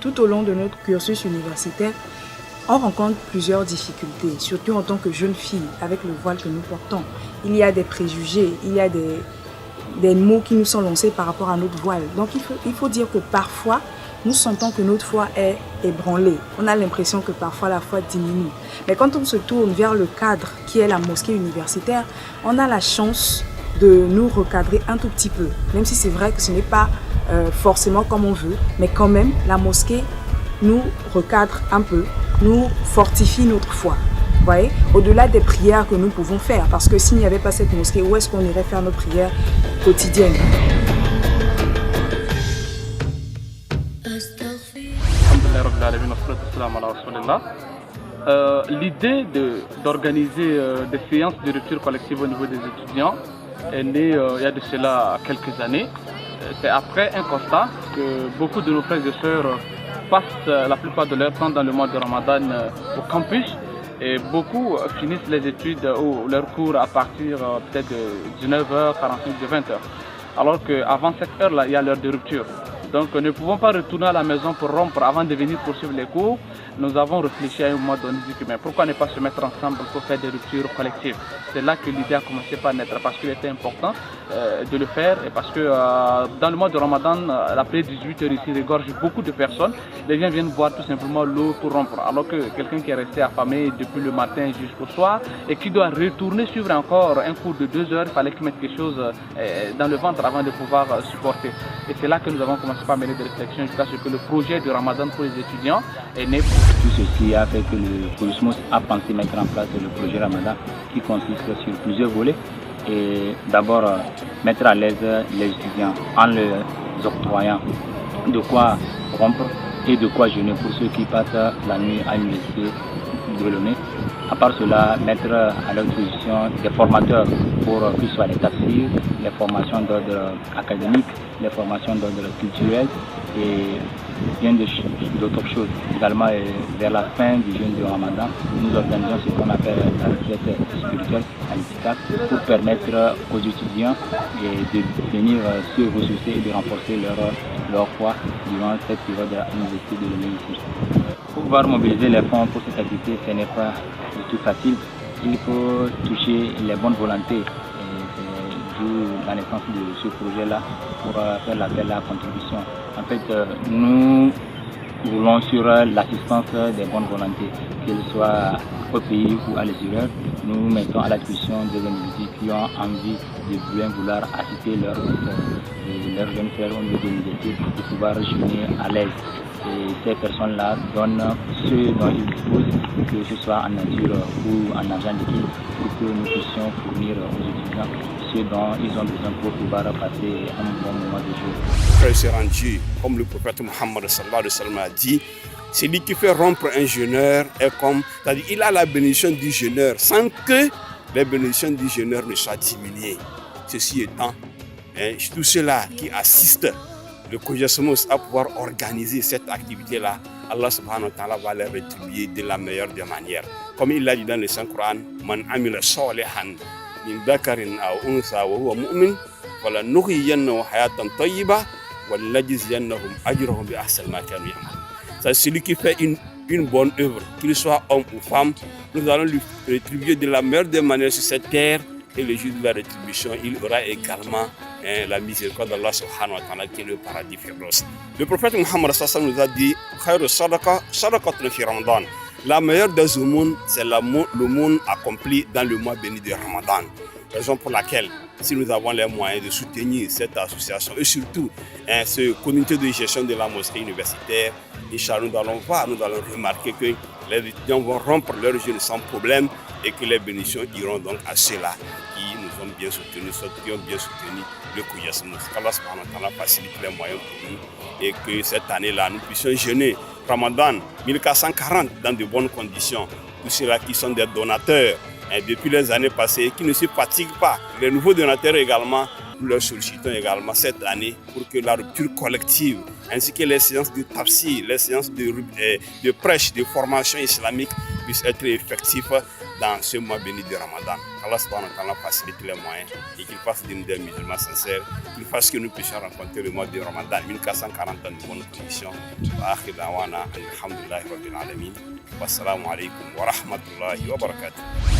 tout au long de notre cursus universitaire, on rencontre plusieurs difficultés, surtout en tant que jeune fille, avec le voile que nous portons. Il y a des préjugés, il y a des mots qui nous sont lancés par rapport à notre voile. Donc il faut dire que parfois, nous sentons que notre foi est ébranlée. On a l'impression que parfois la foi diminue. Mais quand on se tourne vers le cadre qui est la mosquée universitaire, on a la chance de nous recadrer un tout petit peu. Même si c'est vrai que ce n'est pas forcément comme on veut, mais quand même, la mosquée nous recadre un peu, nous fortifie notre foi. Vous voyez, au-delà des prières que nous pouvons faire, parce que s'il n'y avait pas cette mosquée, où est-ce qu'on irait faire nos prières quotidiennes? L'idée d'organiser des séances de rupture collective au niveau des étudiants est née il y a de cela quelques années. C'est après un constat que beaucoup de nos frères et sœurs passent la plupart de leur temps dans le mois de Ramadan au campus et beaucoup finissent les études ou leurs cours à partir peut-être de 19h45, de 20h. Alors qu'avant cette heure-là, il y a l'heure de rupture. Donc nous ne pouvons pas retourner à la maison pour rompre avant de venir poursuivre les cours. Nous avons réfléchi à un moment donné, mais pourquoi ne pas se mettre ensemble pour faire des ruptures collectives? C'est là que l'idée a commencé par naître, parce qu'il était important de le faire et parce que dans le mois de Ramadan, la prière 18h ici regorge beaucoup de personnes. Les gens viennent boire tout simplement l'eau pour rompre, alors que quelqu'un qui est resté affamé depuis le matin jusqu'au soir et qui doit retourner suivre encore un cours de 2 heures, il fallait qu'il mette quelque chose dans le ventre avant de pouvoir supporter. Et c'est là que nous avons commencé par mener des réflexions jusqu'à ce que le projet de Ramadan pour les étudiants est né. Tout ceci a fait que le Cosmos a pensé mettre en place le projet Ramadan qui consiste sur plusieurs volets. Et d'abord mettre à l'aise les étudiants en leur octroyant de quoi rompre et de quoi jeûner pour ceux qui passent la nuit à l'université de Lomé. À part cela, mettre à leur disposition des formateurs pour que ce soit les tafsirs, les formations d'ordre académique, les formations d'ordre culturel et bien d'autres choses. Également, vers la fin du jeûne du Ramadan, nous organisons ce qu'on appelle la retraite spirituelle à l'ITICAP pour permettre aux étudiants de venir se ressourcer et de renforcer leur foi durant cette période de l'université de Lomé ici. Pour pouvoir mobiliser les fonds pour cette activité, ce n'est pas du tout facile. Il faut toucher les bonnes volontés. D'où la naissance de ce projet-là pour faire l'appel à la contribution. En fait, nous roulons sur l'assistance des bonnes volontés, qu'elles soient au pays ou à l'extérieur. Nous mettons à la disposition des individus qui ont envie de bien vouloir assister leurs jeunes frères au niveau de l'université de pouvoir jeûner à l'aise. Et ces personnes-là donnent ce dont ils disposent, que ce soit en nature ou en argent liquide, pour que nous puissions fournir aux étudiants ce dont ils ont besoin pour pouvoir passer un bon moment de jeu. Frère Seranji, comme le prophète Mohammed sallallahu alayhi wa sallam a dit, celui qui fait rompre un jeûneur est comme, c'est-à-dire il a la bénédiction du jeûneur sans que les bénédictions du jeûneur ne soient diminuées. Ceci étant, tous ceux-là qui assistent le Cosmos à pouvoir organiser cette activité-là, Allah subhanahu wa ta'ala va les rétribuer de la meilleure des manières. Comme il l'a dit dans le Saint-Coran, Man amila salihan min dhakarin aw unsa wa huwa mu'min falanuhyiyannahu hayatan tayyiba wa lanajziyannahum ajrahum bi ahsani ma kanu ya'malun. C'est celui qui fait une bonne œuvre, qu'il soit homme ou femme, nous allons lui rétribuer de la meilleure des manières sur cette terre. Et le jour de la rétribution, il aura également la miséricorde d'Allah subhanahu wa ta'ala qui est le paradis féroce. Le prophète Mohammed sallallahu nous a dit Khayru sadaqa sadaqatun fi Ramadan. La meilleure des aumônes, c'est l'aumône accomplie dans le mois béni de Ramadan. Raison pour laquelle, si nous avons les moyens de soutenir cette association et surtout ce comité de gestion de la mosquée universitaire, Inch'Allah, nous allons voir, nous allons remarquer que les étudiants vont rompre leur jeûne sans problème et que les bénédictions iront donc à ceux-là qui nous ont bien soutenus, qui ont bien soutenu le Cosmos. Qu'Allah subhanahu wa ta'ala facilite les moyens pour nous et que cette année-là, nous puissions jeûner Ramadan 1440 dans de bonnes conditions. Tous ceux-là qui sont des donateurs depuis les années passées, qui ne se fatiguent pas. Les nouveaux donateurs également, nous leur sollicitons également cette année pour que la rupture collective ainsi que les séances de tafsir, les séances de prêche, de formation islamique puissent être effectives dans ce mois béni de Ramadan. Allah subhanahu wa ta'ala facilite les moyens et qu'il fasse d'une des musulmans sincères, qu'il fasse que nous puissions rencontrer le mois de Ramadan 1440 dans de bonnes conditions. Wa akhir da'wana alhamdulillahi rabbil alamin. Wassalamu alaikum wa rahmatullahi wa barakatuh.